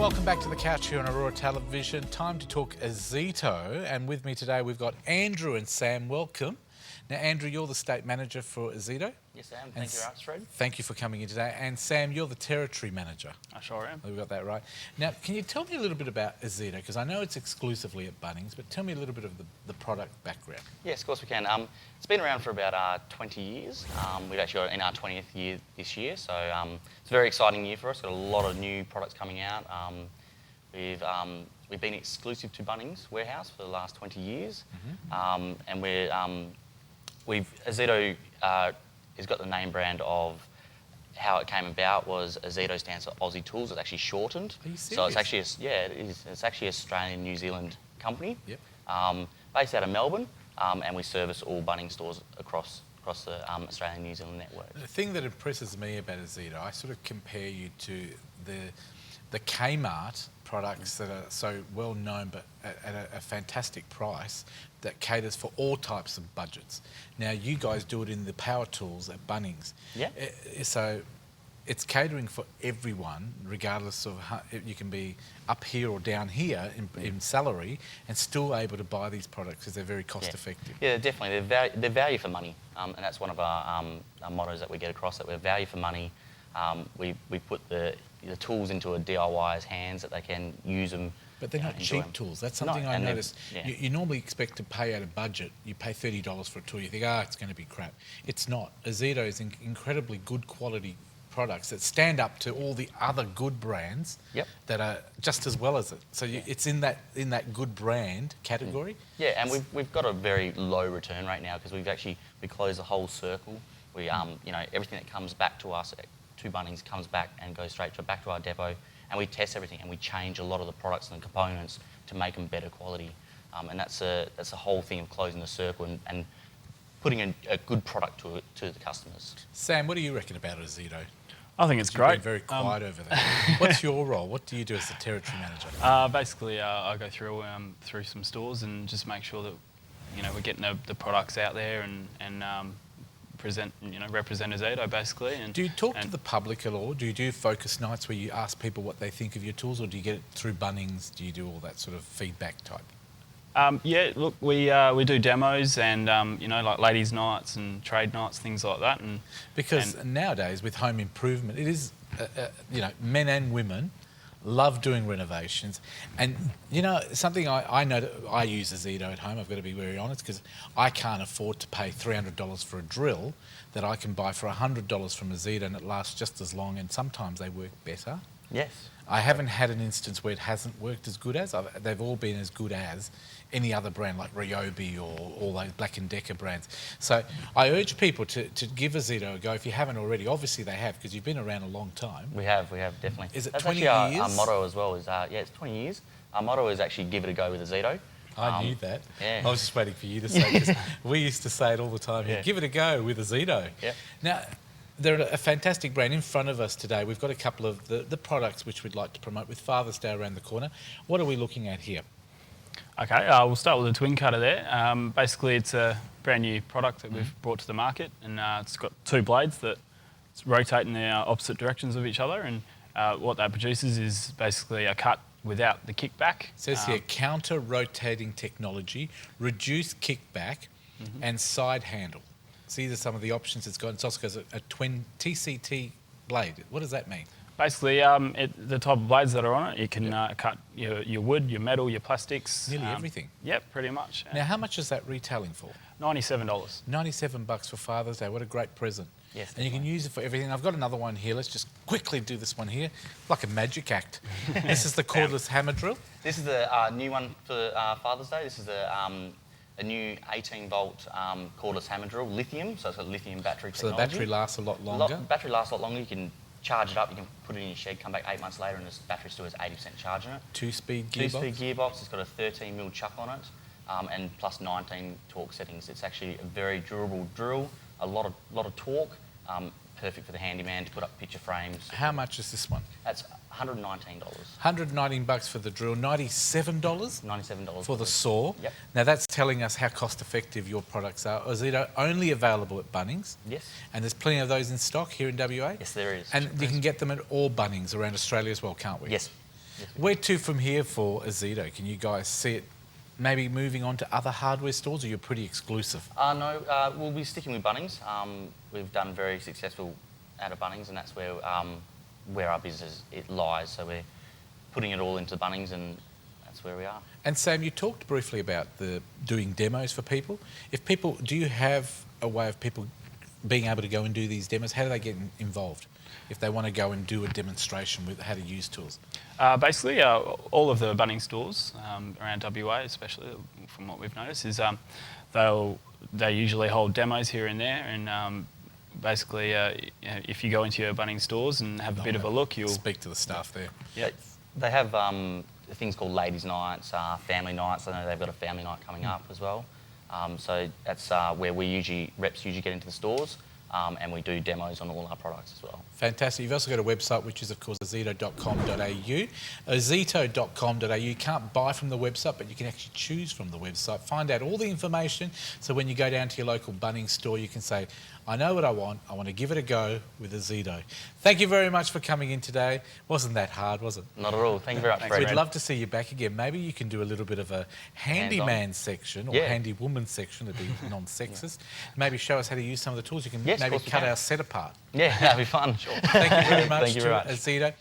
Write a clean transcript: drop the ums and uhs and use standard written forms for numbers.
Welcome back to the couch here on Aurora Television. Time to talk Ozito, and with me today we've got Andrew and Sam. Welcome. Now, Andrew, you're the state manager for Ozito. Yes, Sam. Thank you very much, Fred. Thank you for coming in today. And Sam, you're the territory manager. I sure am. We got that right. Now, can you tell me a little bit about Ozito? Because I know it's exclusively at Bunnings, but tell me a little bit of the product background. Yes, of course we can. It's been around for about 20 years. We've actually got in our 20th year this year, so it's a very exciting year for us. Got a lot of new products coming out. We've been exclusive to Bunnings Warehouse for the last 20 years, and Ozito has got the name brand of how it came about was Ozito stands for Aussie Tools. It's actually shortened. Are you serious? So it's actually it is. It's actually an Australian New Zealand company. Yep. Based out of Melbourne, and we service all Bunnings stores across the Australian New Zealand network. The thing that impresses me about Ozito, I sort of compare you to the Kmart products that are so well known but at a fantastic price that caters for all types of budgets. Now you guys do it in the power tools at Bunnings. Yeah. So it's catering for everyone, regardless of how, you can be up here or down here in salary and still able to buy these products because they're very cost effective. Yeah, definitely. They're value for money, and that's one of our mottos that we get across, that we're value for money. We put the tools into a DIYer's hands that they can use them. But they're not cheap tools. That's something I noticed. Yeah. You normally expect to pay out a budget. You pay $30 for a tool. You think, it's going to be crap. It's not. Ozito is incredibly good quality products that stand up to all the other good brands that are just as well as it. So it's in that good brand category. Yeah, and we've got a very low return rate now because we close the whole circle. We everything that comes back to us to Bunnings comes back and goes back to our depot, and we test everything and we change a lot of the products and the components to make them better quality. And that's the whole thing of closing the circle and putting a good product to the customers. Sam, what do you reckon about Ozito? I think it's great. You've been very quiet over there. What's your role? What do you do as the territory manager? Basically, I go through some stores and just make sure that we're getting the products out there and represent Ozito basically. And do you talk to the public at all? Do you do focus nights where you ask people what they think of your tools, or do you get it through Bunnings? Do you do all that sort of feedback type? Yeah, look, we do demos and like ladies' nights and trade nights, things like that. And because nowadays with home improvement, it is men and women love doing renovations, and something I know that I use Ozito at home. I've got to be very honest because I can't afford to pay $300 for a drill that I can buy for $100 from Ozito, and it lasts just as long, and sometimes they work better. Yes. I haven't had an instance where it hasn't worked as good as. They've all been as good as any other brand like Ryobi or all those Black & Decker brands. So I urge people to give Ozito a go if you haven't already. Obviously they have, because you've been around a long time. We have definitely. Is it That's 20 actually years? Our motto as well is, it's 20 years. Our motto is actually give it a go with Ozito. I knew that. Yeah. I was just waiting for you to say it, 'cause we used to say it all the time here. Yeah. Give it a go with Ozito. Yeah. Now, they're a fantastic brand. In front of us today, we've got a couple of the products which we'd like to promote with Father's Day around the corner. What are we looking at here? Okay, we'll start with the twin cutter there. Basically, it's a brand new product that we've brought to the market, and it's got two blades that rotate in the opposite directions of each other, and what that produces is basically a cut without the kickback. It says here, counter-rotating technology, reduced kickback, and side handle. So these are some of the options it's got. It's also got a twin TCT blade. What does that mean? Basically, the type of blades that are on it, you can cut your wood, your metal, your plastics. Nearly everything. Yep, pretty much. Now, how much is that retailing for? $97. $97 for Father's Day. What a great present. Yes, and you can use it for everything. I've got another one here. Let's just quickly do this one here. Like a magic act. This is the cordless hammer drill. This is the new one for Father's Day. This is a new 18-volt cordless hammer drill, lithium, so it's got lithium battery technology. So the battery lasts a lot longer? Battery lasts a lot longer. You can charge it up, you can put it in your shed, come back 8 months later and this battery still has 80% charge in it. Two-speed gearbox? Two-speed gearbox. It's got a 13mm chuck on it and plus 19 torque settings. It's actually a very durable drill, a lot of torque, perfect for the handyman to put up picture frames. How much is this one? That's $119. $119 for the drill, $97? $97 for the saw. Yep. Now that's telling us how cost effective your products are. Ozito only available at Bunnings. Yes. And there's plenty of those in stock here in WA. Yes, there is. And you can get them at all Bunnings around Australia as well, can't we? Yes. Where to from here for Ozito? Can you guys see it maybe moving on to other hardware stores, or you're pretty exclusive? No, we'll be sticking with Bunnings. We've done very successful out of Bunnings, and that's where our business it lies. So we're putting it all into Bunnings, and that's where we are. And Sam, you talked briefly about doing demos for people. Do you have a way of people being able to go and do these demos? How do they get involved if they want to go and do a demonstration with how to use tools? Basically, all of the Bunnings stores around WA, especially from what we've noticed, is they usually hold demos here and there, and basically, if you go into your Bunnings stores and have a bit of a look, you'll speak to the staff there. Yeah, they have things called ladies' nights, family nights. I know they've got a family night coming up as well. So that's where reps usually get into the stores, and we do demos on all our products as well. Fantastic. You've also got a website, which is, of course, ozito.com.au. Ozito.com.au. You can't buy from the website, but you can actually choose from the website. Find out all the information, so when you go down to your local Bunnings store, you can say, I know what I want to give it a go with Ozito. Thank you very much for coming in today. Wasn't that hard, was it? Not at all. Thank you very much, Fred. We'd love to see you back again. Maybe you can do a little bit of a handyman section or handy woman section to be non-sexist. Maybe show us how to use some of the tools. You can maybe cut our set apart. Yeah, that'd be fun. Sure. Thank you very much Thank you very much. Ozito.